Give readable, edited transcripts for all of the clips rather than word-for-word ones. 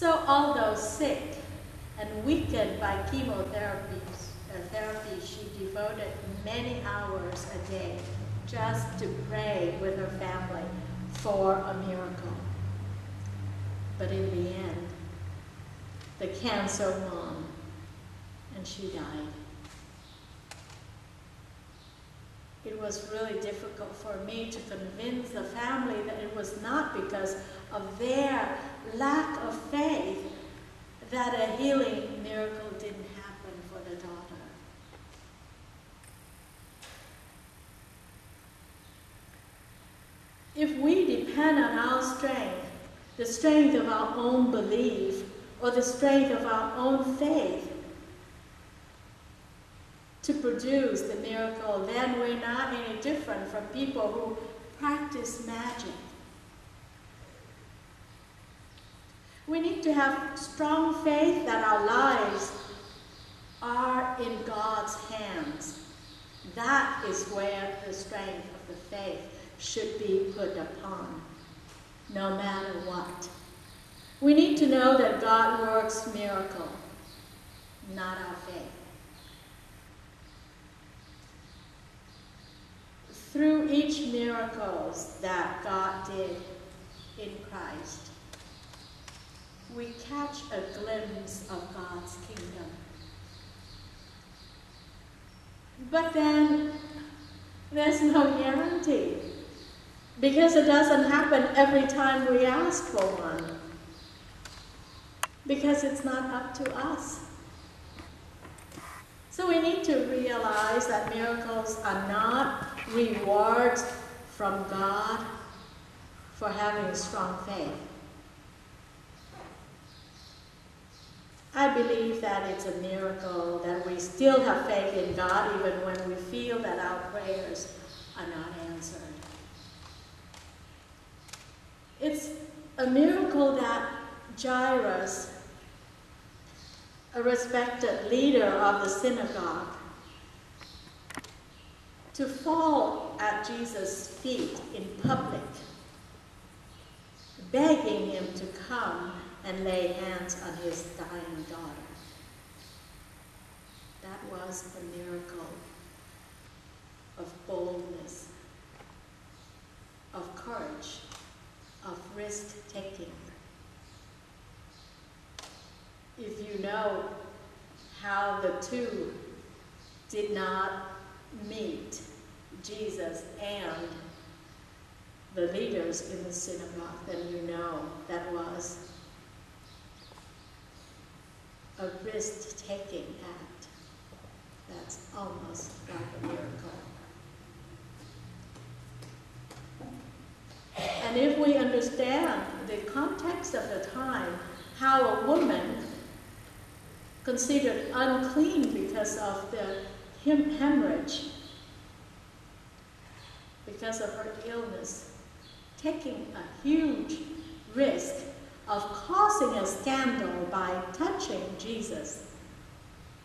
So although sick and weakened by chemotherapy, she devoted many hours a day just to pray with her family for a miracle. But in the end, the cancer won, and she died. It was really difficult for me to convince the family that it was not because of their lack of faith that a healing miracle didn't happen for the daughter. If we depend on our strength, the strength of our own belief, or the strength of our own faith to produce the miracle, then we're not any different from people who practice magic. We need to have strong faith that our lives are in God's hands. That is where the strength of the faith should be put upon, no matter what. We need to know that God works miracle, not our faith. Through each miracle that God did in Christ, we catch a glimpse of God's kingdom. But then, there's no guarantee, because it doesn't happen every time we ask for one, because it's not up to us. So we need to realize that miracles are not rewards from God for having strong faith. I believe that it's a miracle that we still have faith in God even when we feel that our prayers are not answered. It's a miracle that Jairus, a respected leader of the synagogue, to fall at Jesus' feet in public, begging him to come and lay hands on his dying daughter. That was a miracle of boldness, of courage, of risk-taking. If you know how the two did not meet, Jesus and the leaders in the synagogue, then you know that was a risk-taking act. That's almost like a miracle. And if we understand the context of the time, how a woman considered unclean because of the hemorrhage, because of her illness, taking a huge risk of causing a scandal by touching Jesus,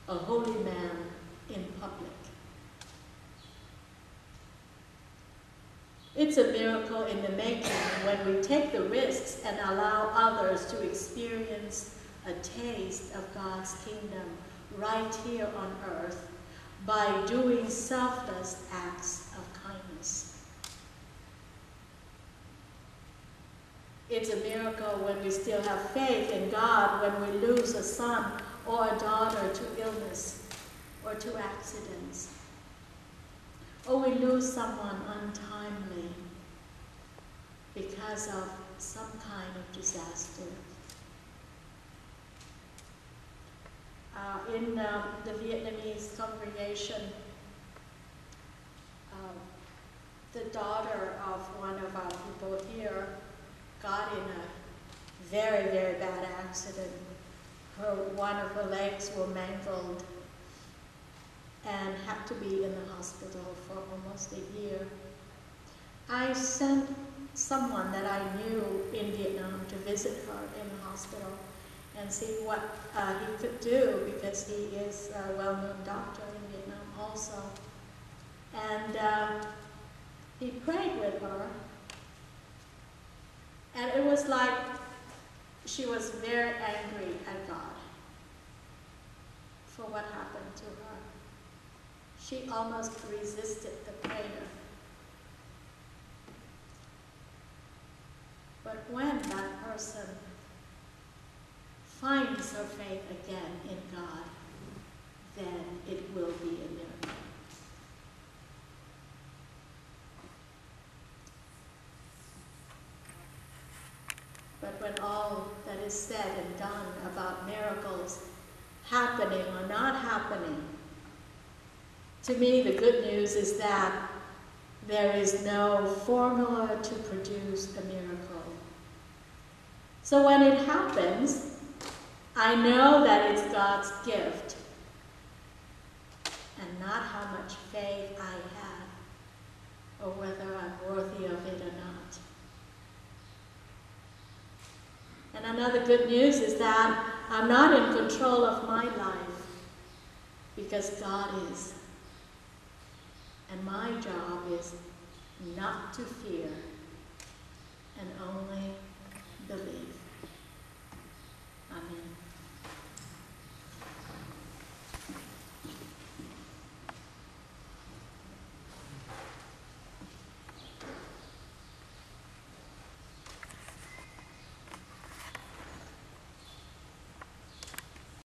a holy man, in public. It's a miracle in the making when we take the risks and allow others to experience a taste of God's kingdom right here on earth by doing selfless acts of kindness. It's a miracle when we still have faith in God when we lose a son or a daughter to illness or to accidents, or we lose someone untimely because of some kind of disaster. In the Vietnamese congregation, the daughter of one of our people here got in a very, very bad accident. One of her legs were mangled and had to be in the hospital for almost a year. I sent someone that I knew in Vietnam to visit her in the hospital and see what he could do, because he is a well-known doctor in Vietnam also. And he prayed with her. And it was like she was very angry at God for what happened to her. She almost resisted the prayer. But when that person finds her faith again in God, then it will be a miracle. But when all that is said and done about miracles happening or not happening, to me the good news is that there is no formula to produce a miracle. So when it happens, I know that it's God's gift and not how much faith I have or whether I'm worthy of it or not. And another good news is that I'm not in control of my life because God is. And my job is not to fear and only believe.